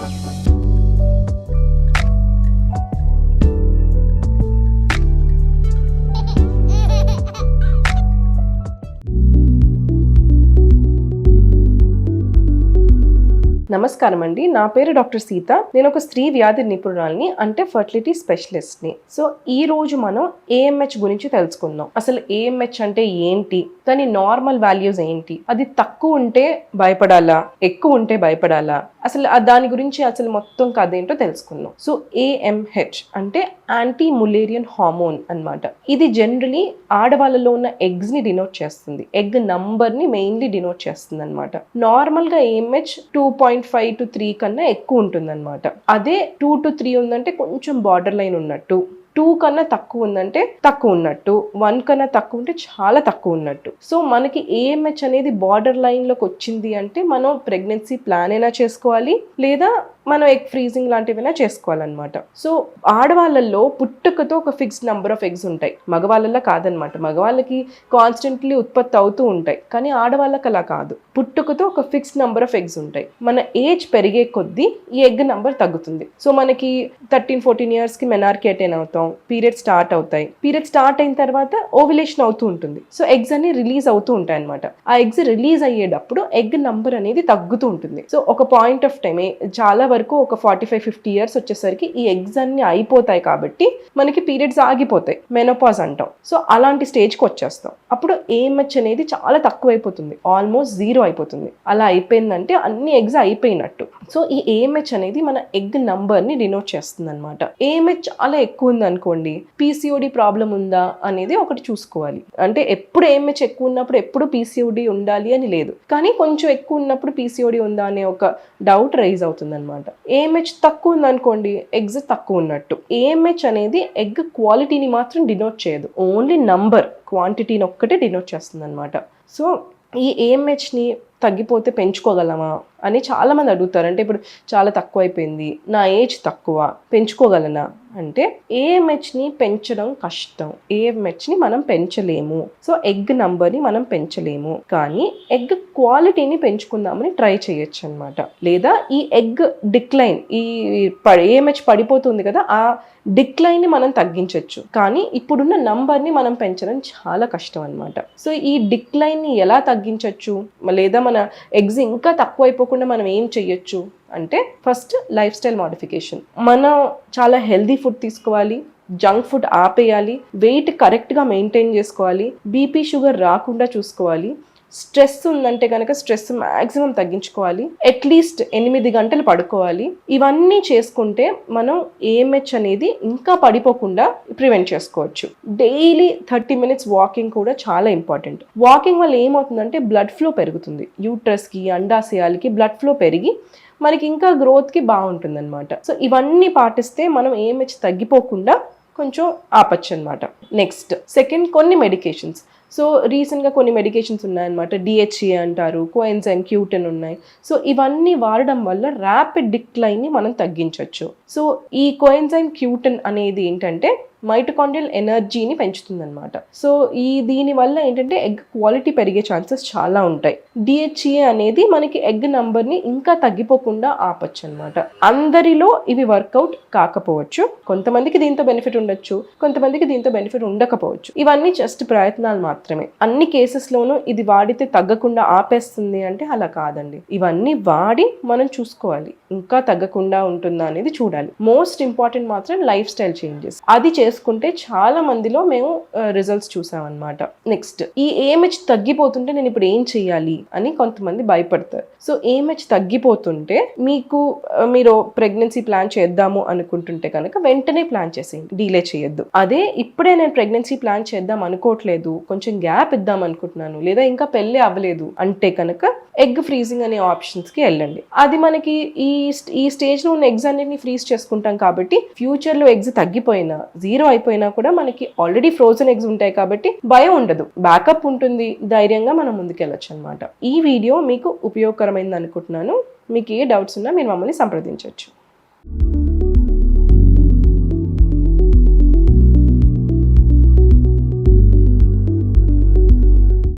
నమస్కారం అండి, నా పేరు డాక్టర్ సీత. నేను ఒక స్త్రీ వ్యాధి నిపుణురాలిని, అంటే ఫర్టిలిటీ స్పెషలిస్ట్ని. సో ఈ రోజు మనం ఏఎంహెచ్ గురించి తెలుసుకుందాం. అసలు ఏఎంహెచ్ అంటే ఏంటి, దాని నార్మల్ వాల్యూస్ ఏంటి, అది తక్కువ ఉంటే భయపడాలా, ఎక్కువ ఉంటే భయపడాలా, అసలు దాని గురించి అసలు మొత్తం కథ ఏంటో తెలుసుకుందాం. సో ఏఎంహెచ్ అంటే యాంటీ ములేరియన్ హార్మోన్ అన్నమాట. ఇది జనరలీ ఆడవాళ్ళలో ఉన్న ఎగ్స్ ని డినోట్ చేస్తుంది, ఎగ్ నంబర్ ని మెయిన్లీ డినోట్ చేస్తుంది అనమాట. నార్మల్ గా ఏఎంహెచ్ 2.5 to 3 కన్నా ఎక్కువ ఉంటుంది అనమాట. అదే 2 to 3 ఉందంటే కొంచెం బార్డర్ లైన్ ఉన్నట్టు, 2 కన్నా తక్కువ ఉందంటే తక్కువ ఉన్నట్టు, 1 కన్నా తక్కువ ఉంటే చాలా తక్కువ ఉన్నట్టు. సో మనకి ఏఎంహెచ్ అనేది బార్డర్ లైన్లోకి వచ్చింది అంటే మనం ప్రెగ్నెన్సీ ప్లాన్ అయినా చేసుకోవాలి, లేదా మనం ఎగ్ ఫ్రీజింగ్ లాంటివైనా చేసుకోవాలన్నమాట. సో ఆడవాళ్ళల్లో పుట్టుకతో ఒక ఫిక్స్డ్ నెంబర్ ఆఫ్ ఎగ్స్ ఉంటాయి, మగవాళ్ళలో కాదనమాట. మగవాళ్ళకి కాన్స్టెంట్లీ ఉత్పత్తి అవుతూ ఉంటాయి, కానీ ఆడవాళ్ళకి అలా కాదు. పుట్టుకతో ఒక ఫిక్స్డ్ నెంబర్ ఆఫ్ ఎగ్స్ ఉంటాయి. మన ఏజ్ పెరిగే కొద్దీ ఈ ఎగ్ నెంబర్ తగ్గుతుంది. సో మనకి 13-14 ఇయర్స్కి మెనార్కి అటైన్ అవుతాం, పీరియడ్ స్టార్ట్ అవుతాయి. పీరియడ్ స్టార్ట్ అయిన తర్వాత ఓవ్యులేషన్ అవుతూ ఉంటుంది. సో ఎగ్స్ అన్ని రిలీజ్ అవుతూ ఉంటాయి అనమాట. ఆ ఎగ్స్ రిలీజ్ అయ్యేటప్పుడు ఎగ్ నంబర్ అనేది తగ్గుతూ ఉంటుంది. సో ఒక పాయింట్ ఆఫ్ టైం, చాలా వరకు ఒక 45-50 ఇయర్స్ వచ్చేసరికి ఈ ఎగ్స్ అన్ని అయిపోతాయి కాబట్టి మనకి పీరియడ్స్ ఆగిపోతాయి, మెనోపాజ్ అంటాం. సో అలాంటి స్టేజ్కి వచ్చేస్తాం. అప్పుడు ఏఎంహెచ్ అనేది చాలా తక్కువ అయిపోతుంది, ఆల్మోస్ట్ 0 అయిపోతుంది. అలా అయిపోయిందంటే అన్ని ఎగ్స్ అయిపోయినట్టు. సో ఈ ఏఎంహెచ్ అనేది మన ఎగ్ నంబర్ ని డినోట్ చేస్తుంది అనమాట. ఏఎంహెచ్ చాలా ఎక్కువ ఉంది అనుకోండి, పీసీఓడి ప్రాబ్లం ఉందా అనేది ఒకటి చూసుకోవాలి. అంటే ఎప్పుడు ఏఎంహెచ్ ఎక్కువ ఉన్నప్పుడు ఎప్పుడు పీసీఓడి ఉండాలి అని లేదు, కానీ కొంచెం ఎక్కువ ఉన్నప్పుడు పీసీఓడి ఉందా అనే ఒక డౌట్ రైజ్ అవుతుంది అనమాట. ఏఎంహెచ్ తక్కువ ఉంది అనుకోండి, ఎగ్స్ తక్కువ ఉన్నట్టు. ఏఎంహెచ్ అనేది ఎగ్ క్వాలిటీని మాత్రం డినోట్ చేయదు, ఓన్లీ నంబర్, క్వాంటిటీని ఒక్కటే డినోట్ చేస్తుంది అనమాట. సో ఈ ఏఎంహెచ్ని తగ్గిపోతే పెంచుకోగలమా అని చాలామంది అడుగుతారు. అంటే ఇప్పుడు చాలా తక్కువ అయిపోయింది, నా ఏజ్ తక్కువ, పెంచుకోగలనా అంటే ఏఎంహెచ్ని పెంచడం కష్టం. ఏఎంహెచ్ని మనం పెంచలేము. సో ఎగ్ నంబర్ని మనం పెంచలేము, కానీ ఎగ్ క్వాలిటీని పెంచుకుందామని ట్రై చేయొచ్చు అనమాట. లేదా ఈ ఎగ్ డిక్లైన్, ఈ ఏఎంహెచ్ పడిపోతుంది కదా, ఆ డిక్లైన్ని మనం తగ్గించవచ్చు, కానీ ఇప్పుడున్న నంబర్ని మనం పెంచడం చాలా కష్టం అనమాట. సో ఈ డిక్లైన్ని ఎలా తగ్గించవచ్చు, లేదా మన ఎగ్స్ ఇంకా తక్కువ అయిపోకుండా మనం ఏం చెయ్యొచ్చు అంటే ఫస్ట్ లైఫ్ స్టైల్ మోడిఫికేషన్. మనం చాలా హెల్దీ ఫుడ్ తీసుకోవాలి, జంక్ ఫుడ్ ఆపేయాలి, వెయిట్ కరెక్ట్గా మెయింటైన్ చేసుకోవాలి, బీపీ షుగర్ రాకుండా చూసుకోవాలి. స్ట్రెస్ ఉందంటే కనుక స్ట్రెస్ మ్యాక్సిమం తగ్గించుకోవాలి, అట్లీస్ట్ 8 గంటలు పడుకోవాలి. ఇవన్నీ చేసుకుంటే మనం ఏఎంహెచ్ అనేది ఇంకా పడిపోకుండా ప్రివెంట్ చేసుకోవచ్చు. డైలీ 30 minutes వాకింగ్ కూడా చాలా ఇంపార్టెంట్. వాకింగ్ వల్ల ఏమవుతుందంటే బ్లడ్ ఫ్లో పెరుగుతుంది, యూట్రస్కి, అండాశయాలకి బ్లడ్ ఫ్లో పెరిగి మనకి ఇంకా గ్రోత్కి బాగుంటుంది అనమాట. సో ఇవన్నీ పాటిస్తే మనం ఏఎంహెచ్ తగ్గిపోకుండా కొంచెం ఆపచ్చు అనమాట. నెక్స్ట్ సెకండ్, కొన్ని మెడికేషన్స్. సో రీసెంట్గా కొన్ని మెడికేషన్స్ ఉన్నాయన్నమాట, డిహెచ్ఏ అంటారు, కోఎన్జైమ్ Q10 ఉన్నాయి. సో ఇవన్నీ వాడడం వల్ల ర్యాపిడ్ డిక్లైన్ని మనం తగ్గించవచ్చు. సో ఈ కోఎన్జైమ్ Q10 అనేది ఏంటంటే మైటోకాండ్రియల్ ఎనర్జీని పెంచుతుంది అనమాట. సో దీని వల్ల ఏంటంటే ఎగ్ క్వాలిటీ పెరిగే ఛాన్సెస్ చాలా ఉంటాయి. డిహెచ్ఏ అనేది మనకి ఎగ్ నంబర్ని ఇంకా తగ్గిపోకుండా ఆపచ్చు అనమాట. అందరిలో ఇవి వర్కౌట్ కాకపోవచ్చు, కొంతమందికి దీంతో బెనిఫిట్ ఉండొచ్చు, కొంతమందికి దీంతో బెనిఫిట్ ఉండకపోవచ్చు. ఇవన్నీ జస్ట్ ప్రయత్నాలు మాత్రమే. అన్ని కేసెస్లోనూ ఇది వాడితే తగ్గకుండా ఆపేస్తుంది అంటే అలా కాదండి. ఇవన్నీ వాడి మనం చూసుకోవాలి, ఇంకా తగ్గకుండా ఉంటుందా అనేది చూడాలి. మోస్ట్ ఇంపార్టెంట్ మాత్రం లైఫ్ స్టైల్ చేంజెస్, అది చేసుకుంటే చాలా మందిలో మేము రిజల్ట్స్ చూసామన్నమాట. నెక్స్ట్, ఈ ఏఎంహెచ్ తగ్గిపోతుంటే నేను ఇప్పుడు ఏం చెయ్యాలి అని కొంతమంది భయపడతారు. సో ఏఎంహెచ్ తగ్గిపోతుంటే మీరు ప్రెగ్నెన్సీ ప్లాన్ చేద్దాము అనుకుంటుంటే కనుక వెంటనే ప్లాన్ చేసేయండి, డిలే చేయొద్దు. అదే ఇప్పుడే నేను ప్రెగ్నెన్సీ ప్లాన్ చేద్దాం అనుకోవట్లేదు, కొంచెం గ్యాప్ ఇద్దాం అనుకుంటున్నాను, లేదా ఇంకా పెళ్ళి అవ్వలేదు అంటే కనుక ఎగ్ ఫ్రీజింగ్ అనే ఆప్షన్స్కి వెళ్ళండి. అది మనకి ఈ స్టేజ్లో ఉన్న ఎగ్స్ అన్నిటిని ఫ్రీజ్ చేసుకుంటాం కాబట్టి ఫ్యూచర్లో ఎగ్స్ తగ్గిపోయినా 0 అయిపోయినా కూడా మనకి ఆల్రెడీ ఫ్రోజన్ ఎగ్స్ ఉంటాయి కాబట్టి భయం ఉండదు, బ్యాకప్ ఉంటుంది, ధైర్యంగా మనం ముందుకెళ్ళొచ్చు అనమాట. ఈ వీడియో మీకు ఉపయోగకరమైంది అనుకుంటున్నాను. మీకు ఏ డౌట్స్ ఉన్నా మీరు మమ్మల్ని సంప్రదించవచ్చు.